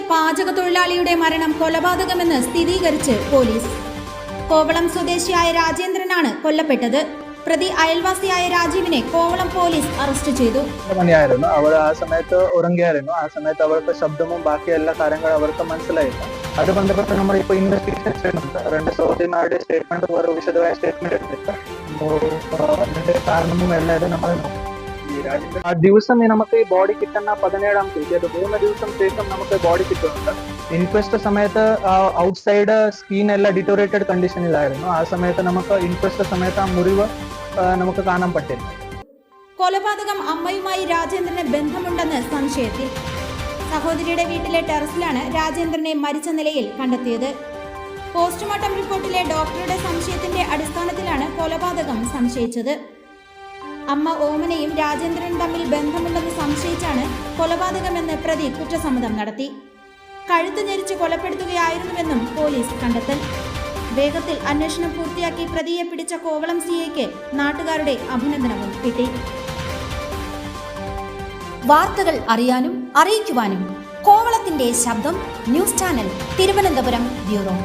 പാചകത്തൊഴിലാളിയുടെ മരണം കൊലപാതകമെന്ന് സ്ഥിരീകരിച്ച് പോലീസ്. കോവളം സ്വദേശിയായ രാജേന്ദ്രനാണ് കൊല്ലപ്പെട്ടത്. പ്രതി അയൽവാസിയായ രാജീവിനെ കോവളം പോലീസ് അറസ്റ്റ് ചെയ്തു. അവൾ ആ സമയത്ത് ഉറങ്ങിയായിരുന്നു. ആ സമയത്ത് അവർക്ക് ശബ്ദവും ബാക്കി എല്ലാ കാര്യങ്ങളും അവർക്ക് മനസ്സിലായില്ല. അത് ബന്ധപ്പെട്ട് നമ്മൾ ഇപ്പോൾ ഇൻവെസ്റ്റിഗേഷൻ ചെയ്യുന്നുണ്ട്. രണ്ട് സഹോദരിമാരുടെ സ്റ്റേറ്റ്മെന്റ് വേറെ വിശദമായ സ്റ്റേറ്റ്മെന്റ് എടുത്തിട്ട് അതിന്റെ കാരണവും എല്ലാം നമ്മൾ ആ ദിവസം നമുക്ക് ഈ ബോഡി കിട്ടുന്ന 17-ാം തീയതി, അത് 3 ദിവസം ശേഷം നമുക്ക് ബോഡി കിട്ടുന്നുണ്ട്. ഇൻക്വസ്റ്റ് സമയത്ത് ഔട്ട്സൈഡ് സ്കിൻ എല്ലാം ഡിറ്റോറേറ്റഡ് കണ്ടീഷനിലായിരുന്നു. ആ സമയത്ത് നമുക്ക് ഇൻക്വസ്റ്റ് സമയത്ത് ആ മുറിവ് നമുക്ക് കാണാൻ പറ്റില്ല. കൊലപാതകം അമ്മയുമായി രാജേന്ദ്രന് ബന്ധമുണ്ടെന്ന് സംശയത്തിൽ. സഹോദരിയുടെ വീട്ടിലെ ടെറസിലാണ് രാജേന്ദ്രനെ മരിച്ച നിലയിൽ കണ്ടെത്തിയത്. പോസ്റ്റ്മോർട്ടം റിപ്പോർട്ടിലെ ഡോക്ടറുടെ സംശയത്തിന്റെ അടിസ്ഥാനത്തിലാണ് കൊലപാതകം സംശയിച്ചത്. അമ്മ ഓമനയും രാജേന്ദ്രനും തമ്മിൽ ബന്ധമുണ്ടെന്ന് സംശയിച്ചാണ് കൊലപാതകമെന്ന് പ്രതി കുറ്റസമ്മതം നടത്തി. കഴുത്ത് ഞെരിച്ച് കൊലപ്പെടുത്തുകയായിരുന്നുവെന്നും പോലീസ് കണ്ടെത്തൽ. വേഗത്തിൽ അന്വേഷണം പൂർത്തിയാക്കി പ്രതിയെ പിടിച്ച കോവളം സിഐക്ക് നാട്ടുകാരുടെ അഭിനന്ദനവും കിട്ടി. വാർത്തകൾ അറിയാനും അറിയിക്കുവാനും കോവളത്തിന്റെ ശബ്ദം ന്യൂസ് ചാനൽ തിരുവനന്തപുരം ബ്യൂറോ.